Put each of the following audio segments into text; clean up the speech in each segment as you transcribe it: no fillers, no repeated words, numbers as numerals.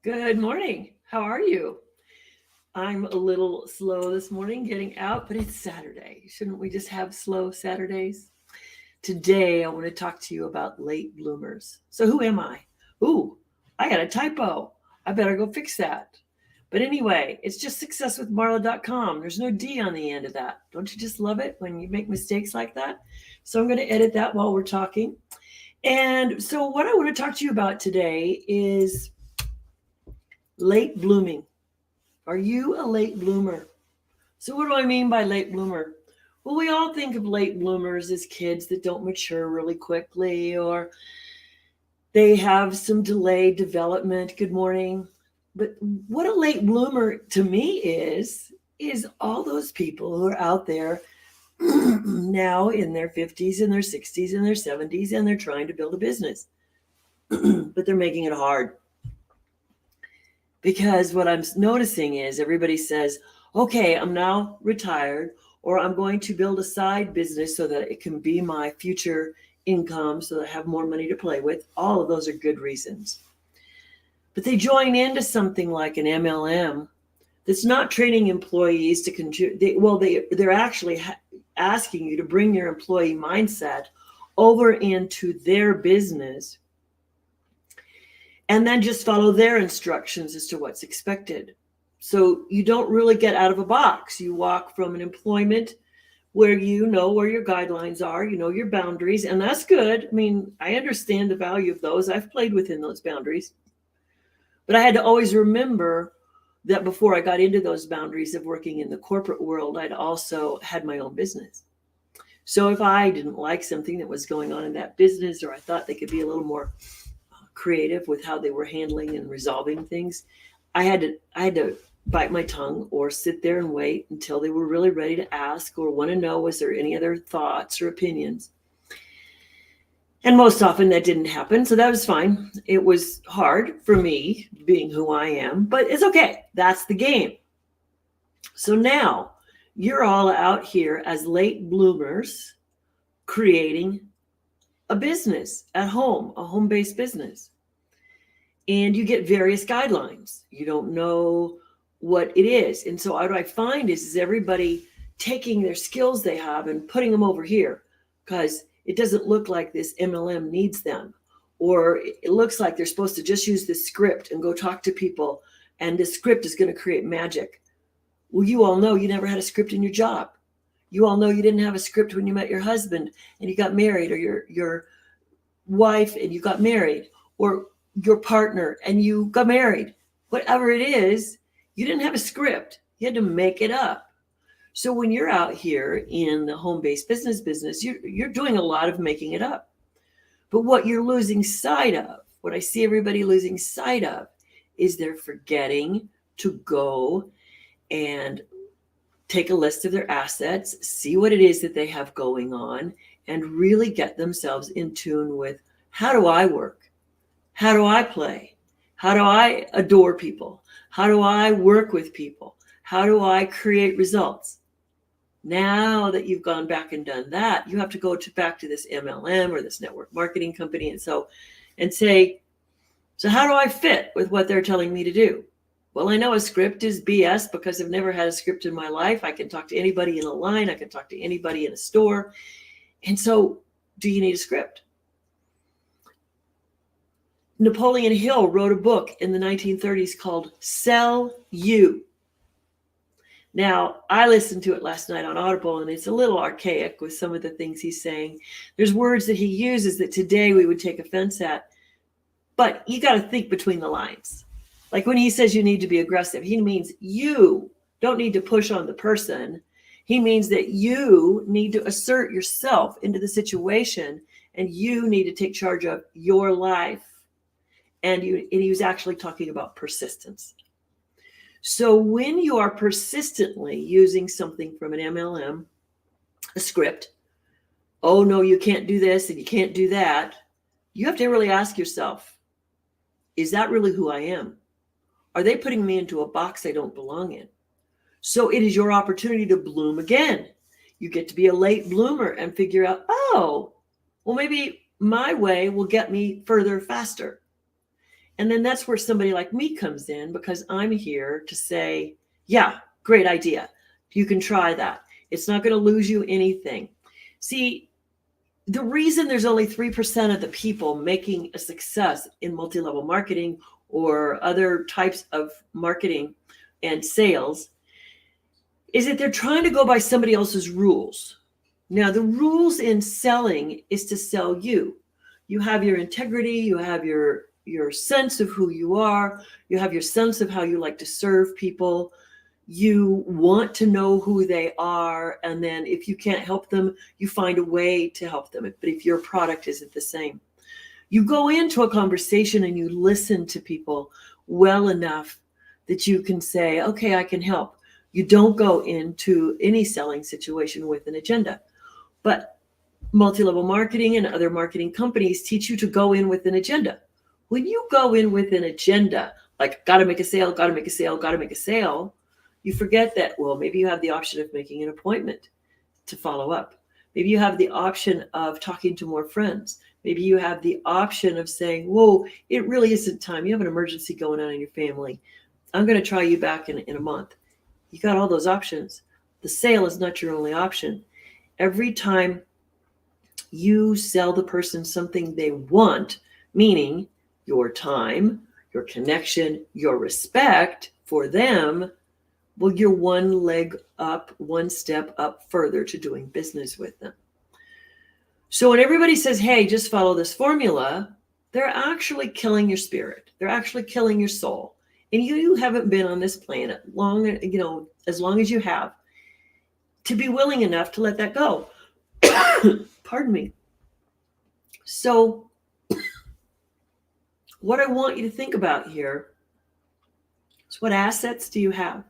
Good morning. How are you? I'm a little slow this morning getting out, but it's Saturday. Shouldn't we just have slow Saturdays? Today, I want to talk to you about late bloomers. So, who am I? Ooh, I got a typo. I better go fix that. But anyway, it's just successwithmarla.com. There's no D on the end of that. Don't you just love it when you make mistakes like that? So, I'm going to edit that while we're talking. And so, what I want to talk to you about today is late blooming. Are you a late bloomer? So, what do I mean by late bloomer? Well, we all think of late bloomers as kids that don't mature really quickly or they have some delayed development. Good morning. But what a late bloomer to me is all those people who are out there now in their 50s and their 60s and their 70s and they're trying to build a business, but they're making it hard. Because what I'm noticing is everybody says, okay, I'm now retired, or I'm going to build a side business so that it can be my future income so that I have more money to play with. All of those are good reasons. But they join into something like an MLM that's not training employees to contribute. They're actually asking you to bring your employee mindset over into their business and then just follow their instructions as to what's expected. So you don't really get out of a box. You walk from an employment where you know where your guidelines are, you know your boundaries, and that's good. I mean, I understand the value of those. I've played within those boundaries. But I had to always remember that before I got into those boundaries of working in the corporate world, I'd also had my own business. So if I didn't like something that was going on in that business, or I thought they could be a little more creative with how they were handling and resolving things, I had to bite my tongue or sit there and wait until they were really ready to ask or want to know, was there any other thoughts or opinions? And most often that didn't happen. So that was fine. It was hard for me being who I am, but it's okay. That's the game. So now you're all out here as late bloomers creating a business at home, a home based business. And you get various guidelines. You don't know what it is. And so what I find is everybody taking their skills they have and putting them over here because it doesn't look like this MLM needs them. Or it looks like they're supposed to just use this script and go talk to people, and this script is going to create magic. Well, you all know you never had a script in your job. You all know you didn't have a script when you met your husband and you got married, or your wife and you got married, or your partner and you got married. Whatever it is, you didn't have a script. You had to make it up. So when you're out here in the home-based business, you're doing a lot of making it up. But what you're losing sight of, what I see everybody losing sight of, is they're forgetting to go and take a list of their assets, see what it is that they have going on, and really get themselves in tune with, how do I work? How do I play? How do I adore people? How do I work with people? How do I create results? Now that you've gone back and done that, you have to go back to this MLM or this network marketing company and say, so how do I fit with what they're telling me to do? Well, I know a script is BS because I've never had a script in my life. I can talk to anybody in a line. I can talk to anybody in a store. And so, do you need a script? Napoleon Hill wrote a book in the 1930s called Sell You. Now, I listened to it last night on Audible, and it's a little archaic with some of the things he's saying. There's words that he uses that today we would take offense at, but you got to think between the lines. Like when he says you need to be aggressive, he means you don't need to push on the person. He means that you need to assert yourself into the situation, and you need to take charge of your life. And he was actually talking about persistence. So when you are persistently using something from an MLM, a script, oh no, you can't do this and you can't do that, you have to really ask yourself, is that really who I am? Are they putting me into a box I don't belong in? So it is your opportunity to bloom again. You get to be a late bloomer and figure out, oh, well, maybe my way will get me further faster. And then that's where somebody like me comes in, because I'm here to say, yeah, great idea. You can try that. It's not going to lose you anything. See, the reason there's only 3% of the people making a success in multi-level marketing or other types of marketing and sales is that they're trying to go by somebody else's rules. Now, the rules in selling is to sell you. You have your integrity, you have your sense of who you are, you have your sense of how you like to serve people. You want to know who they are, and then if you can't help them, you find a way to help them. But if your product isn't the same, you go into a conversation and you listen to people well enough that you can say, okay, I can help. You don't go into any selling situation with an agenda. But multi-level marketing and other marketing companies teach you to go in with an agenda. When you go in with an agenda, like got to make a sale, got to make a sale, got to make a sale, you forget that, well, maybe you have the option of making an appointment to follow up. Maybe you have the option of talking to more friends. Maybe you have the option of saying, whoa, it really isn't time. You have an emergency going on in your family. I'm going to try you back in a month. You got all those options. The sale is not your only option. Every time you sell the person something they want, meaning your time, your connection, your respect for them, well, you're one leg up, one step up further to doing business with them. So when everybody says, hey, just follow this formula, they're actually killing your spirit. They're actually killing your soul. And you haven't been on this planet long, as long as you have, to be willing enough to let that go. Pardon me. So what I want you to think about here is, what assets do you have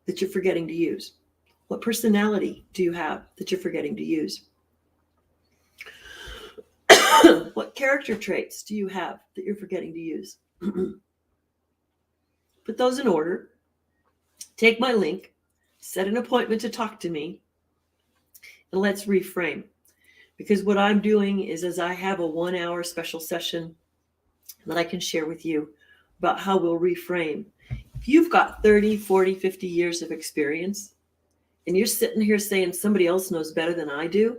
that you're forgetting to use? What personality do you have that you're forgetting to use? What character traits do you have that you're forgetting to use? Put those in order. Take my link, set an appointment to talk to me, and let's reframe. Because what I'm doing is I have a 1-hour special session that I can share with you about how we'll reframe. If you've got 30, 40, 50 years of experience and you're sitting here saying somebody else knows better than I do,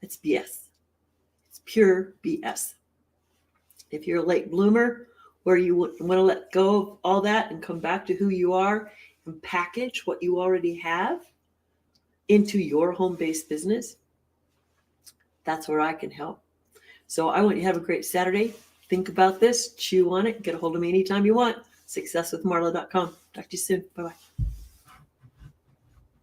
it's BS. It's pure BS. If you're a late bloomer, where you want to let go of all that and come back to who you are and package what you already have into your home-based business, that's where I can help. So I want you to have a great Saturday. Think about this, chew on it, get a hold of me anytime you want. successwithmarla.com. Talk to you soon. Bye-bye.